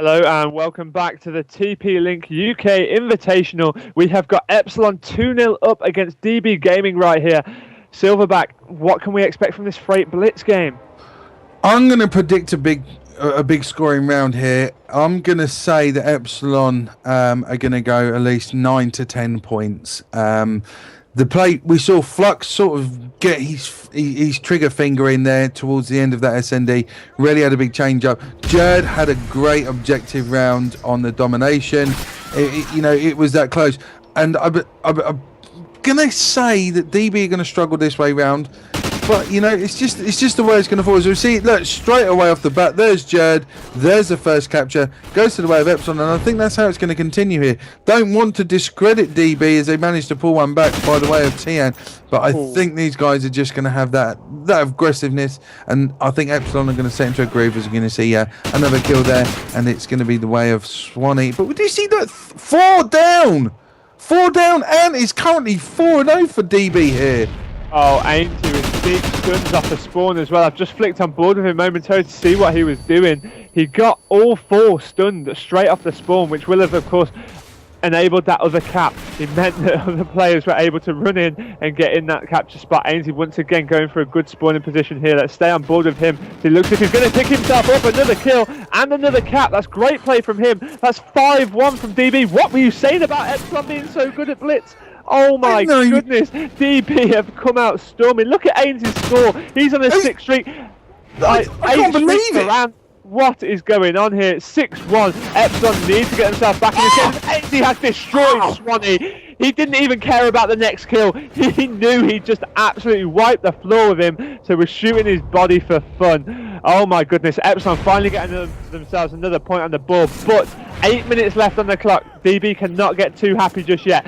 Hello and welcome back to the TP-Link UK Invitational. We have got Epsilon 2-0 up against DB Gaming right here. Silverback, what can we expect from this Freight Blitz game? I'm going to predict a big scoring round here. I'm going to say that Epsilon are going to go at least 9 to 10 points. The play we saw Flux sort of get his trigger finger in there towards the end of that SND. Really had a big change up. Jerd had a great objective round on the domination. It was that close. And I'm gonna say that DB are gonna struggle this way round. But it's just the way it's going to fall. So we see, look, straight away off the bat, there's Jerd, there's the first capture, goes to the way of Epsilon, and I think that's how it's going to continue here. Don't want to discredit DB as they managed to pull one back by the way of Tian, but I think these guys are just going to have that aggressiveness, and I think Epsilon are going to set into a groove as we're going to see another kill there, and it's going to be the way of Swanee. But do you see that? 4 down, and it's currently 4-0 for DB here. Oh, aimed to his big stuns off the spawn as well. I've just flicked on board with him momentarily to see what he was doing. He got all 4 stunned straight off the spawn, which will have, of course, enabled that other cap. It meant that other players were able to run in and get in that capture spot. Ainsley once again going for a good spawning position here. Let's stay on board with him. He looks like he's going to pick himself up. Another kill and another cap. That's great play from him. That's 5-1 from DB. What were you saying about Epsilon being so good at Blitz? Oh my goodness, DB have come out storming. Look at Ainsley's score. He's on a 6th streak. I can't believe it. What is going on here? 6-1. Epsilon needs to get himself back in this game. Ainsley has destroyed Swanee. He didn't even care about the next kill. He knew he just absolutely wiped the floor with him. So we're shooting his body for fun. Oh my goodness. Epsilon finally getting themselves another point on the board. But 8 minutes left on the clock. DB cannot get too happy just yet.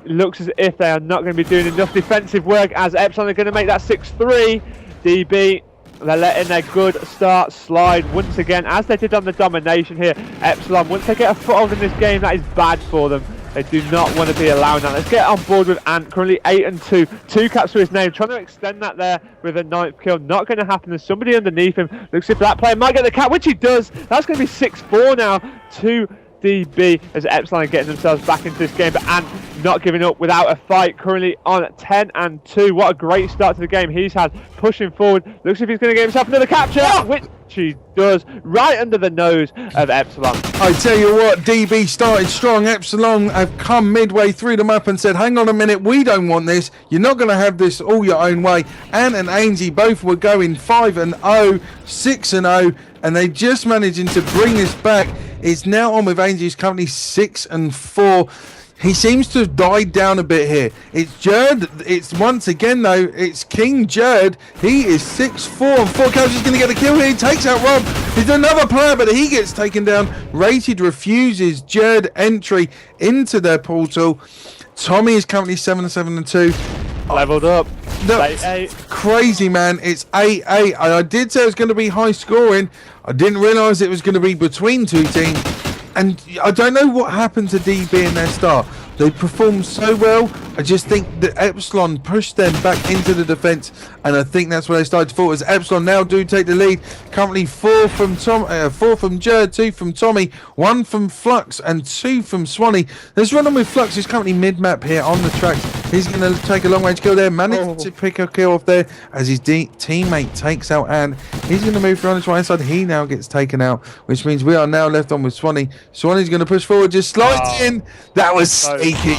It looks as if they are not going to be doing enough defensive work as Epsilon are going to make that 6-3. DB, they're letting their good start slide once again, as they did on the domination here. Epsilon, once they get a foothold in this game, that is bad for them. They do not want to be allowing that. Let's get on board with Ant, currently 8-2. 2 caps to his name, trying to extend that there with a 9th kill. Not going to happen. There's somebody underneath him. Looks as if that player might get the cap, which he does. That's going to be 6-4 now to DB as Epsilon are getting themselves back into this game, but Ant not giving up without a fight, currently on 10-2. What a great start to the game he's had, pushing forward. Looks as if he's going to get himself another capture, which he does, right under the nose of Epsilon. I tell you what, DB started strong. Epsilon have come midway through the map and said, hang on a minute, we don't want this. You're not going to have this all your own way. Ant and Ainsley both were going 5-0, 6-0, and they just managing to bring this back. It's now on with Ainsley, who's currently 6-4. He seems to have died down a bit here. It's Jerd. It's once again, though, it's King Jerd. He is 6-4 and 4 kills. He's going to get a kill here. He takes out Rob. He's another player, but he gets taken down. Rated refuses Jerd entry into their portal. Tommy is currently 7-2. Leveled up. No, 8. Crazy, man. It's 8-8. I did say it was going to be high scoring. I didn't realise it was going to be between 2 teams. And I don't know what happened to DB in their start. They performed so well. I just think that Epsilon pushed them back into the defence, and I think that's where they started to fall. As Epsilon now do take the lead. Currently 4 from Jerd, 2 from Tommy, 1 from Flux, and 2 from Swanee. Let's run on with Flux, who's currently mid-map here on the tracks. He's going to take a long-range kill there. Managed to pick a kill off there as his teammate takes out Ant. He's going to move around his right side. He now gets taken out, which means we are now left on with Swanee. Swanee's going to push forward, just slides in. That was sneaky.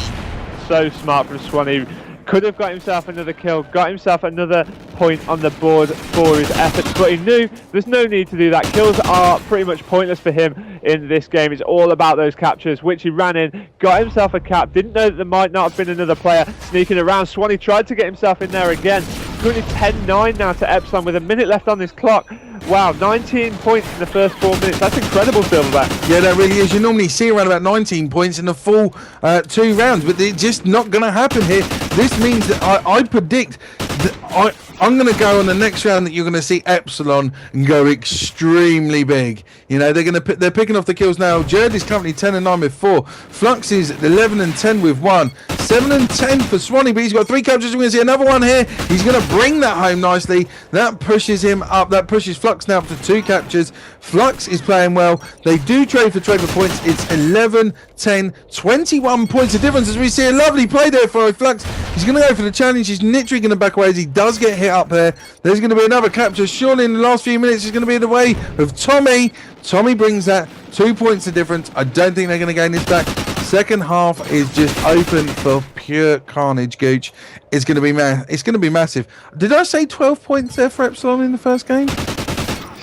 So smart from Swanee. Could have got himself another kill, got himself another point on the board for his efforts, but he knew there's no need to do that. Kills are pretty much pointless for him in this game. It's all about those captures, which he ran in, got himself a cap, didn't know that there might not have been another player sneaking around. Swanee tried to get himself in there again. Currently 10-9 now to Epsilon with a minute left on this clock. Wow, 19 points in the first 4 minutes. That's incredible, Silverback. Yeah, that really is. You normally see around about 19 points in the full 2 rounds, but it's just not going to happen here. This means that I predict that I'm going to go on the next round that you're going to see Epsilon go extremely big. You know, they're picking off the kills now. Jerd is currently 10 and 9 with 4. Flux is 11 and 10 with 1. 7 and 10 for Swanee, but he's got 3 captures. We're going to see another one here. He's going to bring that home nicely. That pushes him up. That pushes Flux now up to 2 captures. Flux is playing well. They do trade for points. It's 11, 10, 21 points of difference as we see a lovely play there for Flux. He's going to go for the challenge. He's literally going to back away as he does get hit up there. There's going to be another capture. Surely in the last few minutes, he's going to be in the way of Tommy. Tommy brings that 2 points of difference. I don't think they're going to gain this back. Second half is just open for pure carnage, Gooch. It's going to be it's going to be massive. Did I say 12 points there for Epsilon in the first game?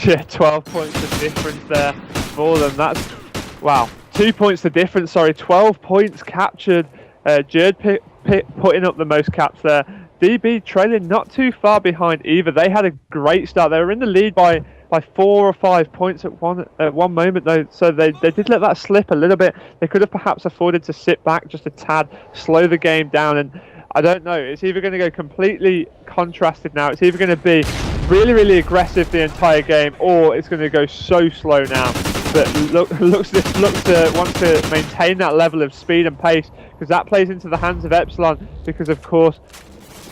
Yeah, 12 points of difference there for them. That's, wow, 2 points of difference, sorry, 12 points captured. Jerd putting up the most caps there. DB trailing not too far behind either. They had a great start. They were in the lead by 4 or 5 points at one moment though, so they did let that slip a little bit. They could have perhaps afforded to sit back just a tad, slow the game down, and I don't know, it's either going to go completely contrasted now. It's either going to be really, really aggressive the entire game, or it's going to go so slow now. But looks to want to maintain that level of speed and pace, because that plays into the hands of Epsilon, because of course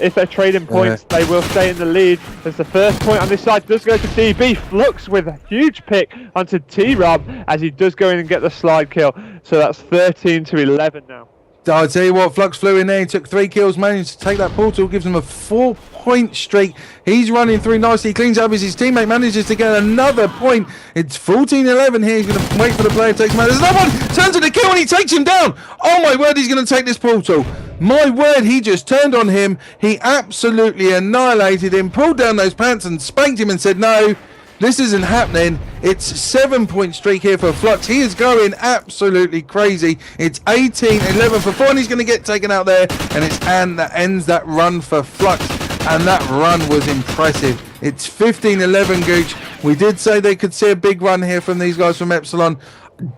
if they're trading points, they will stay in the lead. As the first point on this side does go to DB. Flux with a huge pick onto T-Rob as he does go in and get the slide kill. So that's 13 to 11 now. I'll tell you what, Flux flew in there, he took 3 kills, managed to take that portal, gives him a 4-point streak. He's running through nicely, cleans up as his teammate manages to get another point. It's 14-11 here, he's going to wait for the player to take him out. There's another one, turns to the kill and he takes him down. Oh my word, he's going to take this portal. My word, he just turned on him, he absolutely annihilated him, pulled down those pants and spanked him and said, no, this isn't happening. It's 7-point streak here for Flux. He is going absolutely crazy. It's 18-11 for 4 and he's going to get taken out there, and that ends that run for Flux, and that run was impressive. It's 15-11, Gooch. We did say they could see a big run here from these guys from Epsilon.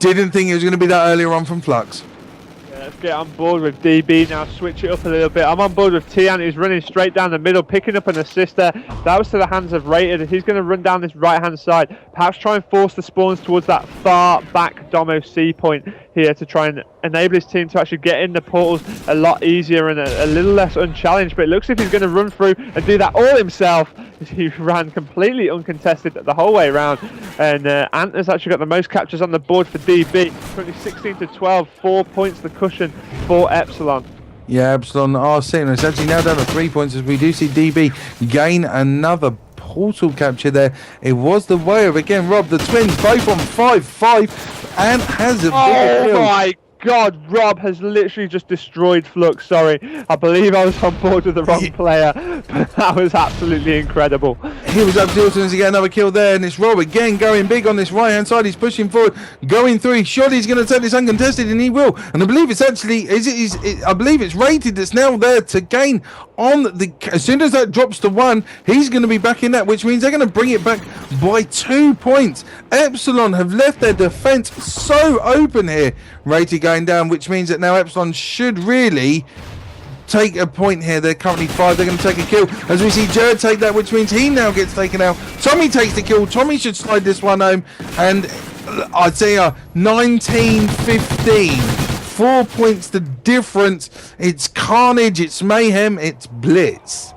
Didn't think it was going to be that earlier on from Flux. Let's get on board with DB now, switch it up a little bit. I'm on board with Tian, who's running straight down the middle, picking up an assist there. That was to the hands of Rated. He's going to run down this right-hand side, perhaps try and force the spawns towards that far back Domo C point here to try and enable his team to actually get in the portals a lot easier and a little less unchallenged. But it looks like he's going to run through and do that all himself. He ran completely uncontested the whole way around, and Ant has actually got the most captures on the board for DB. Currently 16-12, 4 points the cushion for Epsilon. Yeah, Epsilon are sitting. It's actually now down to 3 points as we do see DB gain another portal capture there. It was the way of, again, Rob, the twins both on 5-5 and has a big kill. Oh my God, Rob has literally just destroyed Flux. Sorry, I believe I was on board with the wrong player, but that was absolutely incredible. He was up to as he get another kill there, and it's Rob again going big on this right hand side. He's pushing forward, going through. Surely he's going to take this uncontested, and he will. And I believe it's actually I believe it's Rated that's now there to gain on the. As soon as that drops to 1, he's going to be back in that, which means they're going to bring it back by 2 points. Epsilon have left their defense so open here. Rated going down, which means that now Epsilon should really take a point here. They're currently 5. They're going to take a kill as we see Jared take that, which means he now gets taken out. Tommy takes the kill. Tommy should slide this one home, and I'd say 19-15. 4 points the difference. It's carnage, it's mayhem, it's blitz.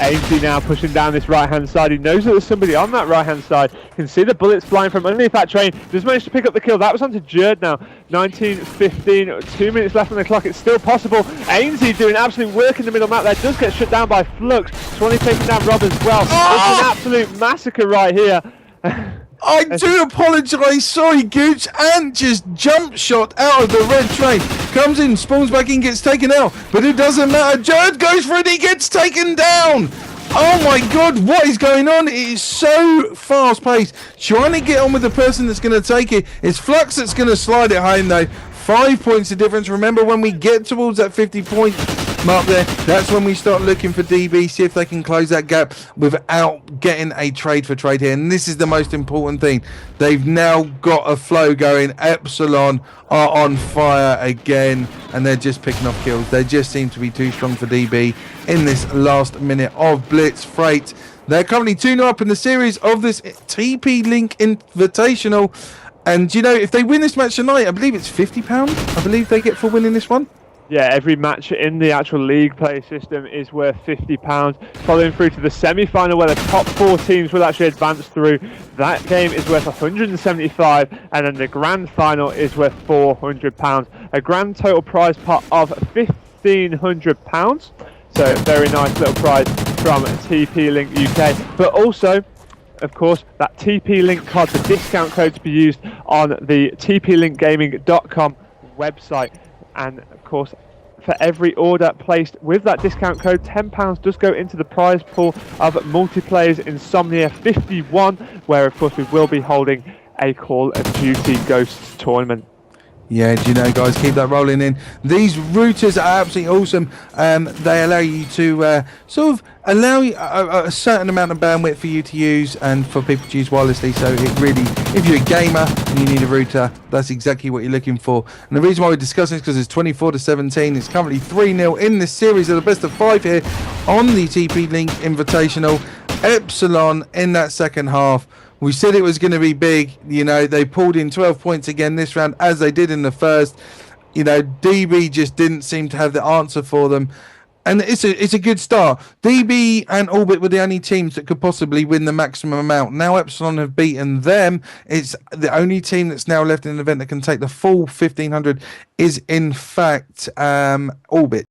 Ainsley now pushing down this right hand side. He knows that there's somebody on that right hand side. You can see the bullets flying from underneath that train. Just managed to pick up the kill. That was onto Jerd now. 19-15, 2 minutes left on the clock. It's still possible. Ainsley doing absolute work in the middle map there. Does get shut down by Flux. Swanee taking down Rob as well. It's an absolute massacre right here. I do apologise, sorry Gooch. Ant just jump shot out of the red train. Comes in, spawns back in, gets taken out. But it doesn't matter. Jared goes for it, he gets taken down. Oh my God, what is going on? It is so fast paced. Trying to get on with the person that's going to take it. It's Flux that's going to slide it home though. 5 points of difference. Remember, when we get towards that 50 point mark there, that's when we start looking for DB, see if they can close that gap without getting a trade for trade here. And this is the most important thing. They've now got a flow going. Epsilon are on fire again, and they're just picking off kills. They just seem to be too strong for DB in this last minute of Blitz Freight. They're currently 2-0 up in the series of this TP-Link Invitational. And, you know, if they win this match tonight, I believe it's £50. I believe they get for winning this one. Yeah, every match in the actual league play system is worth £50. Following through to the semi-final where the top 4 teams will actually advance through. That game is worth £175, and then the grand final is worth £400. A grand total prize pot of £1,500. So very nice little prize from TP-Link UK. But also, of course, that TP-Link COD, the discount code to be used on the TP-LinkGaming.com website. And of course, for every order placed with that discount code, £10 does go into the prize pool of Multiplay's Insomnia 51, where of course we will be holding a Call of Duty Ghosts tournament. Yeah, do you know, guys, keep that rolling in. These routers are absolutely awesome. They allow you to sort of allow you a certain amount of bandwidth for you to use and for people to use wirelessly. So it really, if you're a gamer and you need a router, that's exactly what you're looking for. And the reason why we're discussing this because it's 24-17. It's currently 3-0 in this series of the best of 5 here on the TP-Link Invitational. Epsilon in that second half. We said it was going to be big. You know, they pulled in 12 points again this round as they did in the first. You know, DB just didn't seem to have the answer for them. And it's a good start. DB and Orbit were the only teams that could possibly win the maximum amount. Now Epsilon have beaten them. It's the only team that's now left in the event that can take the full 1,500 is in fact Orbit.